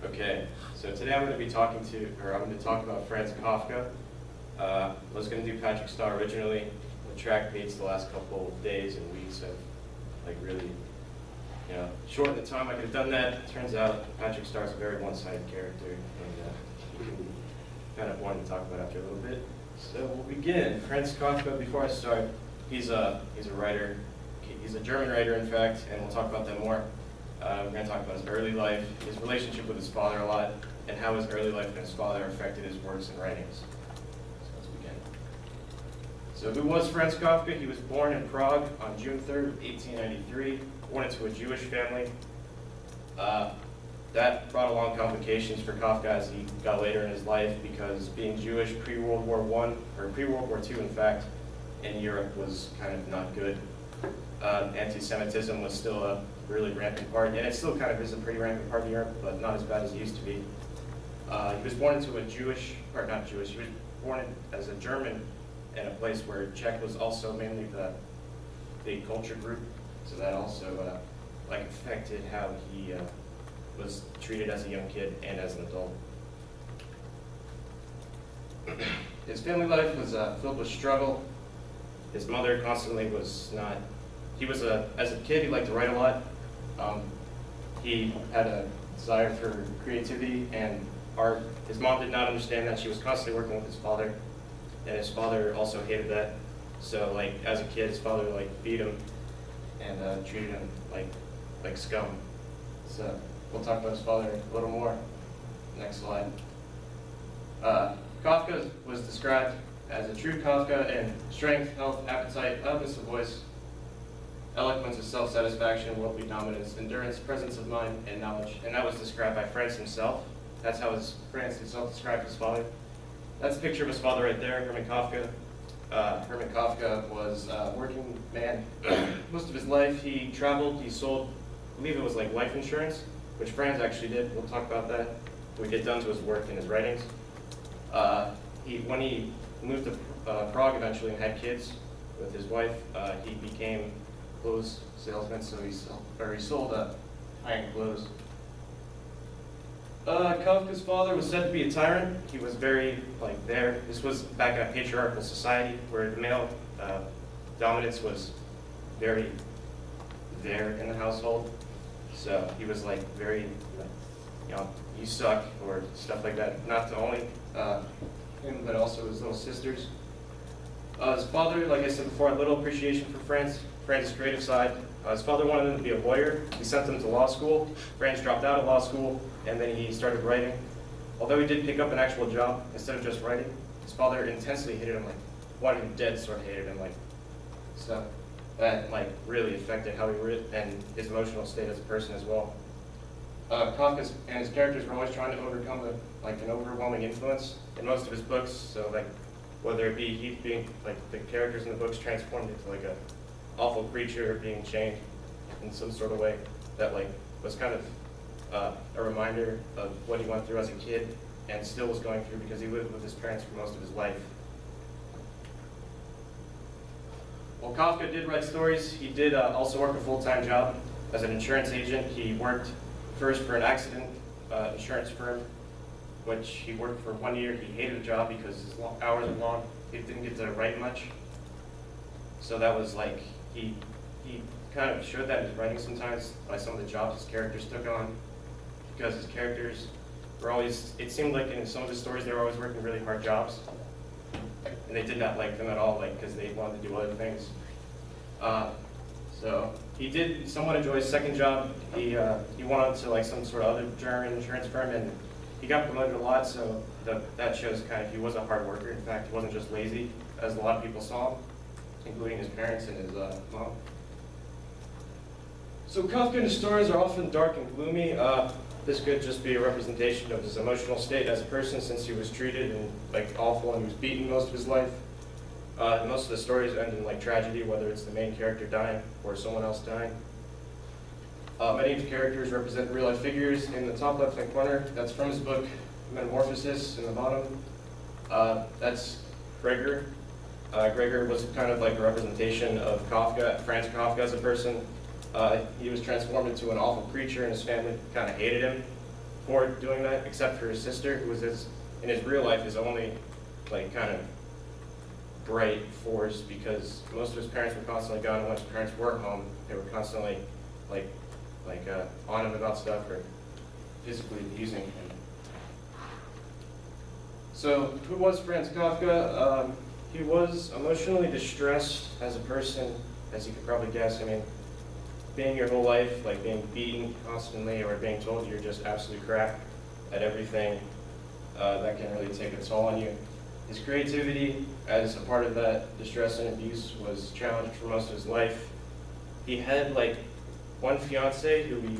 Okay, so today I'm going to talk about Franz Kafka. I was going to do Patrick Star originally. The track meets the last couple of days and weeks have really, shortened the time I could have done that. Turns out Patrick Star is a very one-sided character, and kind of wanted to talk about after a little bit. So we'll begin. Franz Kafka. Before I start, he's a writer. He's a German writer, in fact, and we'll talk about that more. We're going to talk about his early life, his relationship with his father a lot, and how his early life and his father affected his works and writings. So let's begin. So who was Franz Kafka? He was born in Prague on June 3rd, 1893, born into a Jewish family. That brought along complications for Kafka as he got later in his life, because being Jewish pre-World War I, or pre-World War II, in fact, in Europe was kind of not good. Anti-Semitism was still a really rampant part, and it still kind of is a pretty rampant part of Europe, but not as bad as it used to be. He was born into he was born as a German in a place where Czech was also mainly the big culture group, so that also affected how he was treated as a young kid and as an adult. His family life was filled with struggle. His mother constantly was not. As a kid, he liked to write a lot. He had a desire for creativity and art. His mom did not understand that. She was constantly working with his father, and his father also hated that. So, as a kid, his father beat him and treated him like scum. So we'll talk about his father a little more. Next slide. Kafka was described as a true Kafka in strength, health, appetite, loudness of voice, eloquence of self-satisfaction, worldly dominance, endurance, presence of mind, and knowledge. And that was described by Franz himself. That's how Franz himself described his father. That's a picture of his father right there, Hermann Kafka. Hermann Kafka was a working man. Most of his life he traveled, he sold, I believe it was life insurance, which Franz actually did. We'll talk about that when we get done to his work and his writings. When he moved to Prague eventually and had kids with his wife, he became clothes salesman, so he sold high-end clothes. Kafka's father was said to be a tyrant. He was very there. This was back in a patriarchal society where the male dominance was very there in the household. So he was very, you suck or stuff like that. Not only him, but also his little sisters. His father, like I said before, had little appreciation for Franz's creative side. His father wanted him to be a lawyer. He sent him to law school. Franz dropped out of law school, and then he started writing. Although he did pick up an actual job instead of just writing, his father intensely hated him, wanted him dead, sort of hated him, so that really affected how he wrote and his emotional state as a person as well. Kafka and his characters were always trying to overcome an overwhelming influence in most of his books. So whether it be he being the characters in the books transformed into a awful creature being chained in some sort of way that was kind of a reminder of what he went through as a kid and still was going through because he lived with his parents for most of his life. While Kafka did write stories, he did also work a full-time job as an insurance agent. He worked first for an accident insurance firm, which he worked for 1 year. He hated the job because his hours were long. He didn't get to write much. So that was he kind of showed that in his writing sometimes by some of the jobs his characters took on, because his characters were always, it seemed like in some of his stories they were always working really hard jobs, and they did not like them at all, because they wanted to do other things. So he did somewhat enjoy his second job. He went on to some sort of other German insurance firm, and he got promoted a lot, so that shows he was a hard worker. In fact, he wasn't just lazy, as a lot of people saw him, including his parents and his mom. So Kafka and his stories are often dark and gloomy. This could just be a representation of his emotional state as a person, since he was treated and awful and he was beaten most of his life. Most of the stories end in tragedy, whether it's the main character dying or someone else dying. Many of the characters represent real-life figures. In the top left-hand corner, that's from his book Metamorphosis. In the bottom, that's Gregor. Gregor was kind of a representation of Franz Kafka as a person. He was transformed into an awful creature, and his family kind of hated him. for doing that, except for his sister, who was in his real life his only like kind of bright force, because most of his parents were constantly gone, and when his parents were home, they were constantly like on him about stuff or physically abusing him. So, who was Franz Kafka? He was emotionally distressed as a person, as you could probably guess. I mean, being your whole life, like being beaten constantly or being told you're just absolute crap at everything, that can really take a toll on you. His creativity, as a part of that distress and abuse, was challenged for most of his life. He had like one fiancée who he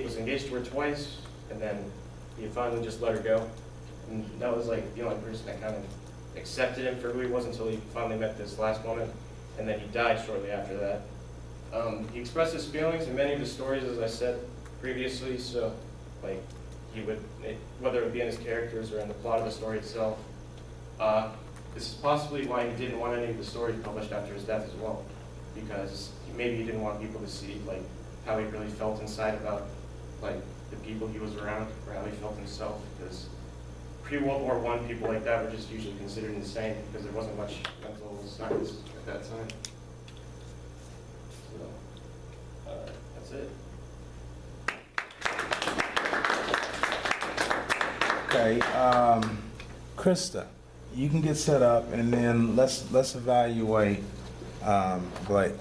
was engaged to her twice, and then he finally just let her go. And that was like the only person that kind of accepted him for who he was until he finally met this last woman, and then he died shortly after that. He expressed his feelings in many of his stories, as I said previously, so like he would, whether it would be in his characters or in the plot of the story itself. This is possibly why he didn't want any of the stories published after his death as well, because maybe he didn't want people to see like how he really felt inside about like the people he was around, or how he felt himself, because pre-World War I people like that were just usually considered insane because there wasn't much mental science at that time. So, that's it. Okay, Krista, you can get set up, and then let's evaluate Blake.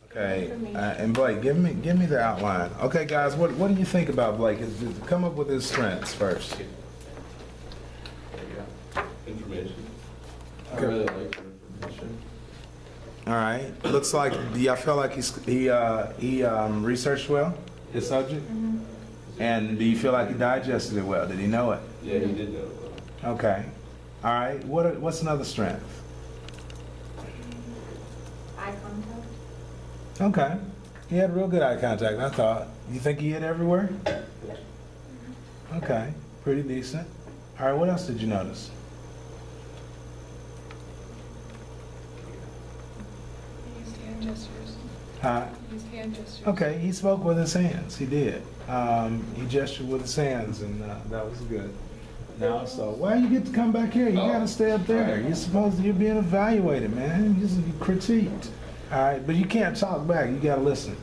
Okay, and Blake, give me the outline. Okay, guys, what do you think about Blake? Come up with his strengths first. Information. I really like information. All right. Looks like, do y'all feel like he researched well his subject? Mm-hmm. And do you feel like he digested it well? Did he know it? Yeah, he did know it well. Okay. All right. What's another strength? Eye contact. Okay. He had real good eye contact, I thought. You think he hit everywhere? Yeah. Okay. Pretty decent. All right. What else did you notice? Gestures. Huh? Use hand gestures. Okay, he spoke with his hands. He did. He gestured with his hands, and that was good. Now, so why you get to come back here? You gotta stay up there. You're being evaluated, man. You're critiqued. All right, but you can't talk back. You gotta listen.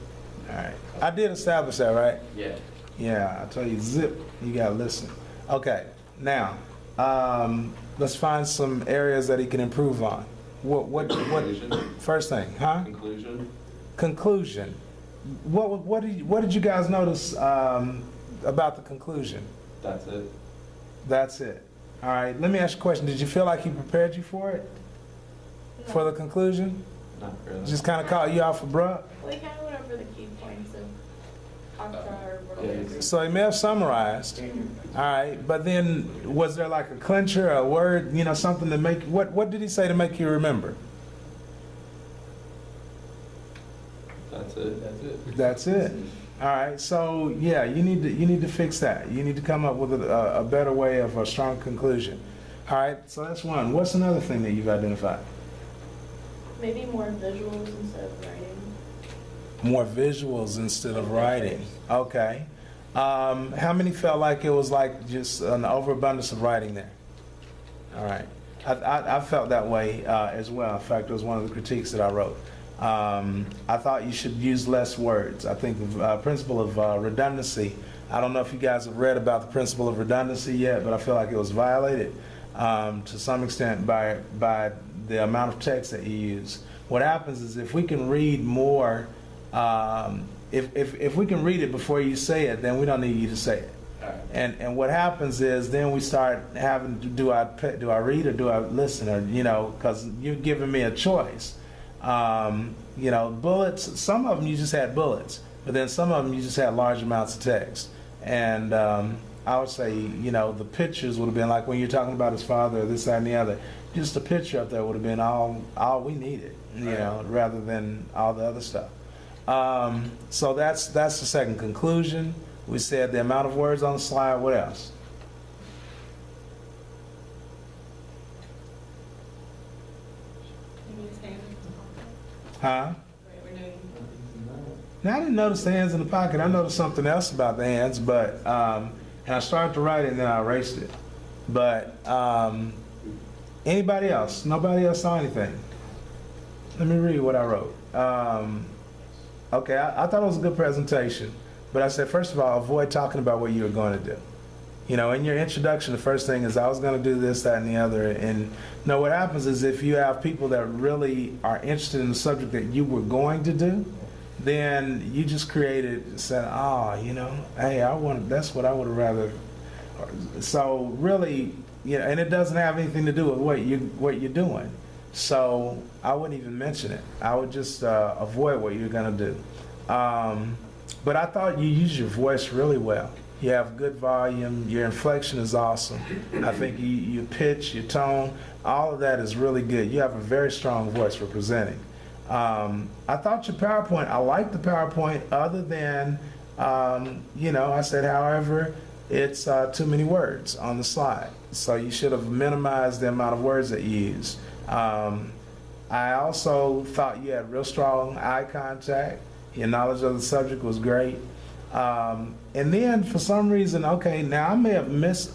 All right. I did establish that, right? Yeah. Yeah. I tell you, zip. You gotta listen. Okay. Now, let's find some areas that he can improve on. What? First thing, huh? Conclusion. What did you guys notice about the conclusion? That's it. That's it. All right. Let me ask you a question. Did you feel like he prepared you for it? No. For the conclusion? Not really. Just kind of caught you off for bruh? Well, he kind of went over the key points of Kafka or whatever. Yeah, So he may have summarized. All right. But then was there like a clincher, a word, something to make, what did he say to make you remember? That's it. That's it. That's it. All right. So yeah, you need to fix that. You need to come up with a better way of a strong conclusion. All right. So that's one. What's another thing that you've identified? Maybe more visuals instead of writing. More visuals instead of writing. Okay. How many felt like it was like just an overabundance of writing there? All right. I felt that way as well. In fact, it was one of the critiques that I wrote. I thought you should use less words. I think the principle of redundancy, I don't know if you guys have read about the principle of redundancy yet, but I feel like it was violated to some extent by the amount of text that you use. What happens is if we can read more, if we can read it before you say it, then we don't need you to say it. And what happens is then we start having to do I read or do I listen, or because you're giving me a choice. Bullets, some of them you just had bullets, but then some of them you just had large amounts of text. And I would say, the pictures would have been like when you're talking about his father, or this, that, and the other, just a picture up there would have been all we needed, rather than all the other stuff. So that's the second conclusion. We said the amount of words on the slide. What else? Maybe his hand. Huh? Right, we're doing. Now, I didn't notice the hands in the pocket. I noticed something else about the hands, but, and I started to write it and then I erased it. But, anybody else? Nobody else saw anything? Let me read what I wrote. Okay, I thought it was a good presentation, but I said, first of all, avoid talking about what you were going to do. You know, in your introduction, the first thing is I was going to do this, that, and the other. And you know, what happens is if you have people that really are interested in the subject that you were going to do, then you just said, you know, hey, that's what I would have rather. So really, you know, and it doesn't have anything to do with what you're doing. So I wouldn't even mention it. I would just avoid what you're going to do. But I thought you used your voice really well. You have good volume. Your inflection is awesome. I think your pitch, your tone, all of that is really good. You have a very strong voice for presenting. I thought your PowerPoint, I liked the PowerPoint other than, you know, I said, however, it's too many words on the slide. So you should have minimized the amount of words that you use. I also thought you had real strong eye contact. Your knowledge of the subject was great. And then for some reason, okay, now I may have missed